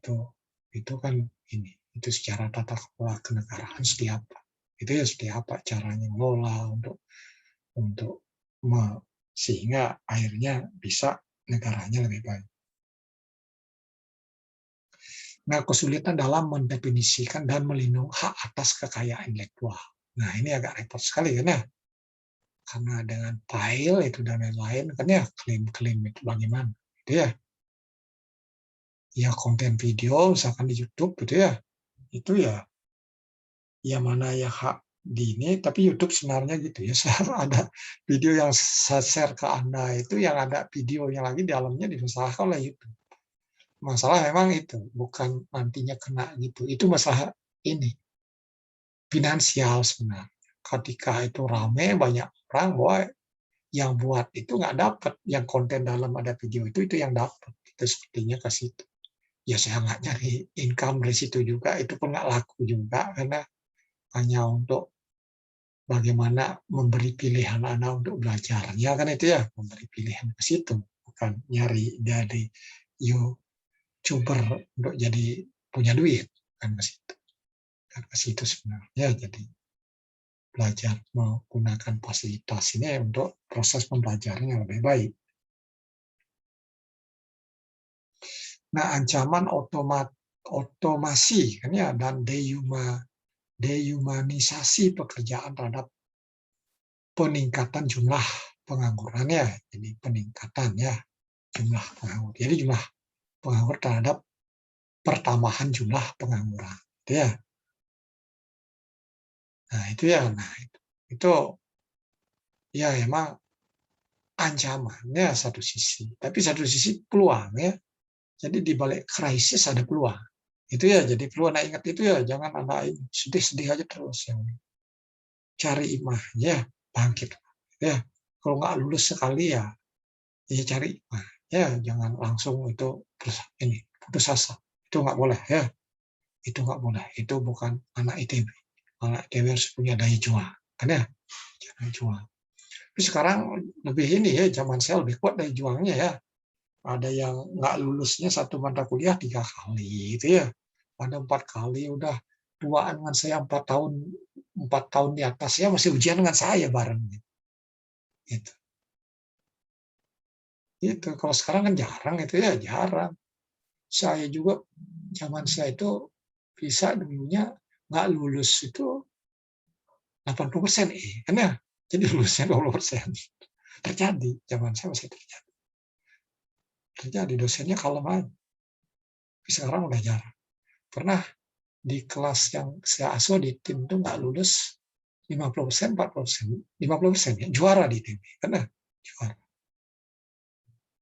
itu kan ini, itu secara tata kelola kenegaraan seperti apa. Itu ya seperti apa caranya ngelola untuk sehingga akhirnya bisa negaranya lebih baik. Nah, kesulitan dalam mendefinisikan dan melindungi hak atas kekayaan intelektual. Nah, ini agak repot sekali kan ya. Karena dengan file itu dan lain-lain kan ya, klaim-klaim itu bagaimana. Gitu ya. Ya konten video misalkan di YouTube gitu ya. Itu ya mana ya hak di ini, tapi YouTube sebenarnya gitu ya. Saya ada video yang saya share ke Anda itu yang ada videonya lagi di dalamnya dimasalahkan oleh YouTube. Masalah memang itu, bukan nantinya kena gitu. Itu masalah ini, finansial sebenarnya. Ketika itu rame, banyak orang, bahwa yang buat itu nggak dapat, yang konten dalam ada video itu yang dapat. Itu sepertinya ke situ. Ya saya nggak nyari income dari situ juga, itu pun nggak laku juga, karena hanya untuk bagaimana memberi pilihan anak untuk belajar. Ya kan itu ya, memberi pilihan ke situ, bukan nyari dari YouTuber untuk jadi punya duit, kan ke situ. Kan ke situ sebenarnya. Jadi belajar menggunakan fasilitas ini untuk proses pembelajaran yang lebih baik. Nah, ancaman otomasi kan ya, dan dehumanisasi pekerjaan terhadap peningkatan jumlah pengangguran ya. Jadi peningkatan ya jumlah penganggur. Jadi jumlah penganggur terhadap pertambahan jumlah pengangguran. Itu ya. Nah, itu ya. Nah, itu ya emang ancamannya satu sisi, tapi satu sisi peluang ya. Jadi di balik krisis ada peluang. Itu ya, jadi peluang. Nah, ingat itu ya, jangan Anda sedih-sedih aja terus. Yang cari imahnya, bangkit. Ya, kalau nggak lulus sekali ya cari imah. Ya, jangan langsung itu ini putus asa. Itu nggak boleh ya. Itu nggak boleh. Itu bukan anak ITB. Anak ITB harus punya daya juang. Kan ya, daya juang. Tapi sekarang lebih ini ya, zaman saya lebih kuat daya juangnya ya. Ada yang nggak lulusnya satu mata kuliah 3 kali itu ya. Ada 4 kali, udah tuaan dengan saya 4 tahun di atas ya, masih ujian dengan saya bareng gitu. Itu kalau sekarang kan jarang itu ya, jarang. Saya juga zaman saya itu bisa dulunya nggak lulus itu 80% kan ya. Jadi lulusnya 20%. Terjadi, zaman saya masih terjadi. Terjadi dosennya kalem aja. Tapi sekarang udah jarang. Pernah di kelas yang saya asuh di tim itu nggak lulus 50%, 40%, 50% ya, juara di tim. Karena juara.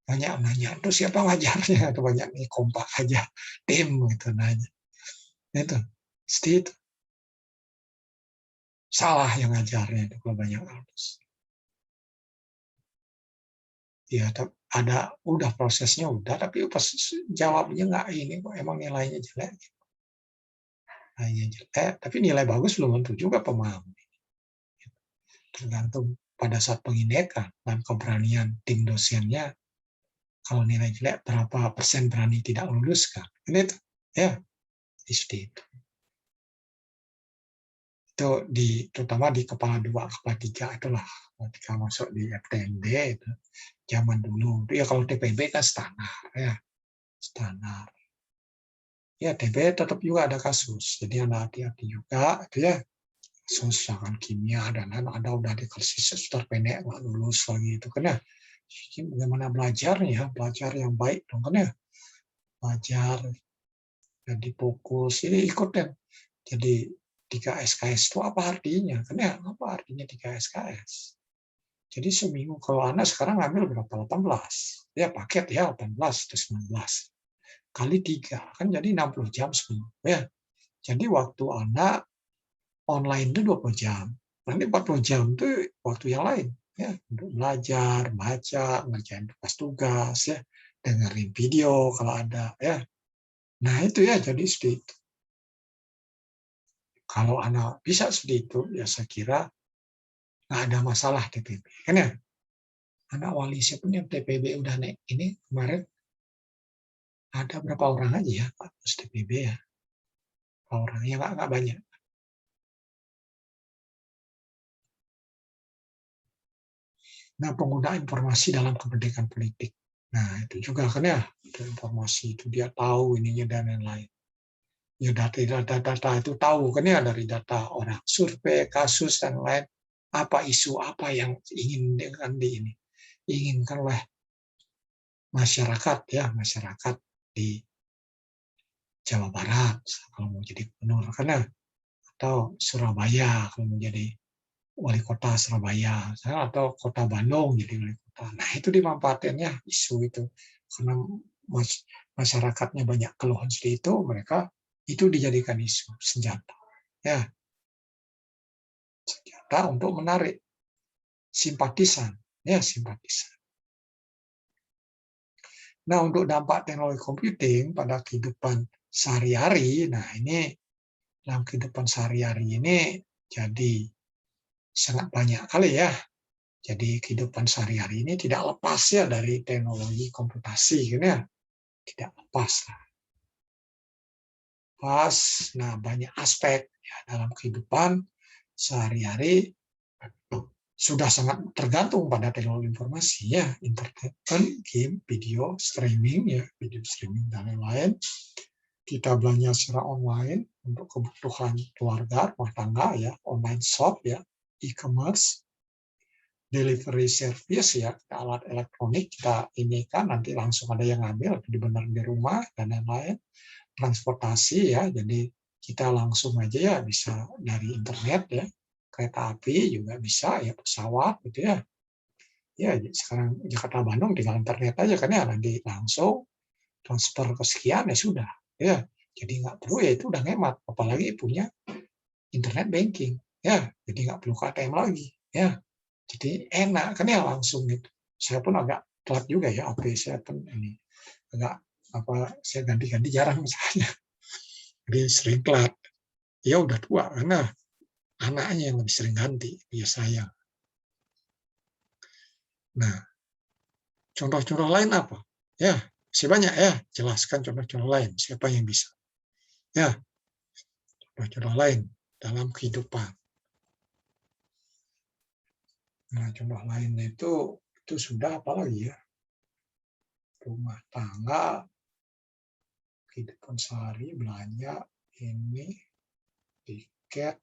Banyak nanya, terus siapa ngajarnya? Atau banyak nih kompak aja tim gitu nanya. Itu, seperti itu. Salah yang ngajarnya itu kalau banyak lulus. Ya, ada udah prosesnya udah, tapi pas jawabnya nggak ini kok, emang nilainya jelek. Nilainya jelek, tapi nilai bagus belum tentu juga pemahaman. Tergantung pada saat pengindekan dan keberanian tim dosennya. Kalau nilai jelek, berapa persen berani tidak lulus kan? Ini itu, ya, seperti itu. Itu terutama di kepala 2, kepala 3 itulah ketika masuk di FTMD itu zaman dulu. Itu ya kalau TPB kan standar ya, standar. Ya TB tetap juga ada kasus, jadi Anda hati-hati juga itu ya. Kasus misalkan kimia dan lain ada udah dikasih suster pendek nggak lulus lagi itu kan ya. Bagaimana belajarnya, belajar yang baik dong kan ya. Belajar jadi fokus, ini ikut kan. Jadi 3 SKS itu apa artinya? Karena apa artinya 3 SKS? Jadi seminggu kalau anak sekarang ngambil berapa? 18. Ya paket ya 18 atau 19. Kali 3 kan jadi 60 jam seminggu ya. Jadi waktu anak online itu 20 jam. Nanti 40 jam itu waktu yang lain ya, untuk belajar, baca, ngerjain tugas-tugas ya, dengerin video kalau ada ya. Nah, itu ya jadi seperti itu. Kalau anak bisa seperti itu, ya saya kira nggak ada masalah TPB. Kan ya, anak wali siapa nih yang TPB udah naik ini kemarin ada berapa orang aja ya Pak TPB ya? Orangnya nggak banyak. Nah, penggunaan informasi dalam kemerdekaan politik. Nah, itu juga kan ya, informasi itu dia tahu ininya dan lain-lain. Ya data itu tahu kan ya dari data orang survei, kasus dan lain. Apa isu apa yang ingin dengan di ini inginkan oleh masyarakat ya masyarakat di Jawa Barat kalau mau jadi gubernur karena atau Surabaya kalau mau jadi wali kota Surabaya atau kota Bandung jadi wali kota. Nah itu dimanfaatkannya isu itu karena masyarakatnya banyak keluhan seperti itu mereka itu dijadikan isu senjata ya senjata untuk menarik simpatisan ya simpatisan. Nah untuk dampak teknologi computing pada kehidupan sehari-hari, nah ini dalam kehidupan sehari-hari ini jadi sangat banyak kali ya. Jadi kehidupan sehari-hari ini tidak lepas ya dari teknologi komputasi, gitu ya. Tidak lepas. Pas, nah banyak aspek ya, dalam kehidupan sehari-hari sudah sangat tergantung pada teknologi informasi ya, internet, game, video streaming ya, video streaming dan lain-lain. Kita belanja secara online untuk kebutuhan keluarga, rumah tangga ya, online shop ya, e-commerce, delivery service ya, alat elektronik kita ini kan nanti langsung ada yang ngambil dibenerin di rumah dan lain-lain. Transportasi ya, jadi kita langsung aja ya bisa dari internet ya, kereta api juga bisa ya, pesawat gitu ya. Ya sekarang Jakarta Bandung tinggal internet aja kan ya, nanti langsung transfer ke sekian ya sudah ya. Jadi nggak perlu ya itu udah hemat, apalagi punya internet banking ya, jadi nggak perlu ke ATM lagi ya. Jadi enak kan ya langsung gitu. Saya pun agak telat juga ya HP saya pun ini agak apa saya ganti-ganti jarang misalnya. Jadi sering telat. Ya udah tua karena anaknya yang lebih sering ganti biasanya. Nah, contoh-contoh lain apa? Ya, masih banyak ya. Jelaskan contoh-contoh lain. Siapa yang bisa? Ya, contoh-contoh lain dalam kehidupan. Nah, contoh lain itu sudah apa lagi ya? Rumah tangga, kehidupan sehari, belanja, ini, tiket,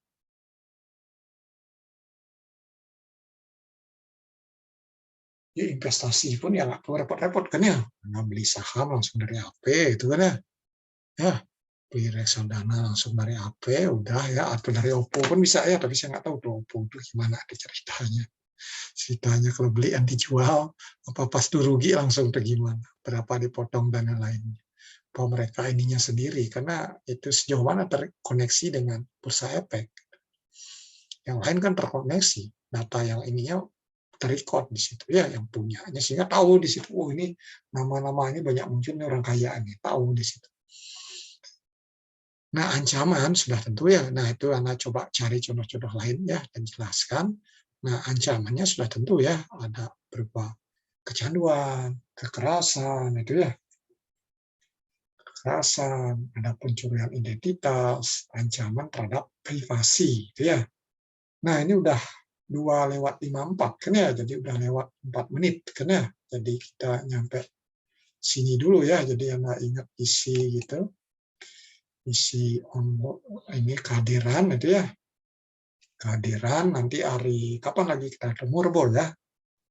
ya investasi pun ya nggak perlu repot-repot kan ya. Nah, beli saham langsung dari HP itu kan ya. Ya, beli reksadana langsung dari HP, udah ya, atau dari Oppo pun bisa ya, tapi saya nggak tahu tuh Oppo itu gimana ada ceritanya. Ceritanya kalau beli yang dijual, apa pas tuh rugi langsung tuh gimana, berapa dipotong dan lain-lainnya. Apa mereka ininya sendiri, karena itu sejauh mana terkoneksi dengan bursa efek. Yang lain kan terkoneksi, data yang ininya terrecord di situ ya, yang punyanya sehingga tahu di situ, oh ini nama-nama ini banyak muncul nih orang kaya ini, tahu di situ. Nah, ancaman sudah tentu ya. Nah, itu Anda coba cari contoh-contoh lain ya dan jelaskan. Nah, ancamannya sudah tentu ya, ada berupa kecanduan, kekerasan, itu ya. Kekerasan, ada pencurian identitas, ancaman terhadap privasi, itu ya. Nah, ini udah 2:54 kan ya, jadi udah lewat 4 menit kan ya. Jadi kita nyampe sini dulu ya, jadi Anda ingat isi gitu. Isi ini kehadiran itu ya. Kehadiran nanti hari kapan lagi kita ketemu Rebo ya.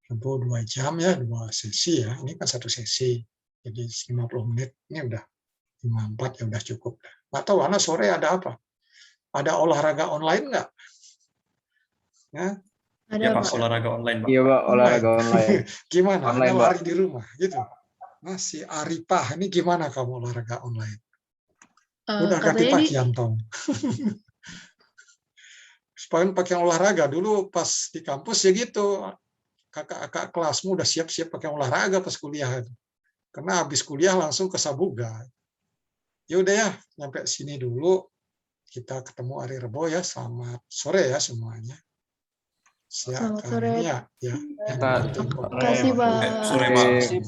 Rebo 2 jam ya, 2 sesi ya. Ini kan satu sesi. Jadi 50 menit ini udah 54 ya udah cukup. Nggak tahu anak sore ada apa. Ada olahraga online nggak? Ya, Ada, Ya Pak, Pak. olahraga online Pak. Iya Pak, olahraga online. Gimana? Online, Anda Pak. lari di rumah, gitu. Masih Arifah, ini gimana kamu olahraga online? Udah ganti Katanya pakaian, Tom. Supaya pakaian olahraga. Dulu pas di kampus ya gitu. Kakak-kakak kelasmu udah siap-siap pakai olahraga pas kuliah. Karena habis kuliah langsung ke Sabuga. Ya udah ya, sampai sini dulu. Kita ketemu hari Rebo ya. Selamat sore ya semuanya. Selamat sore. Ini ya. Pak. Makasih, Pak. Sore Pak. Oke.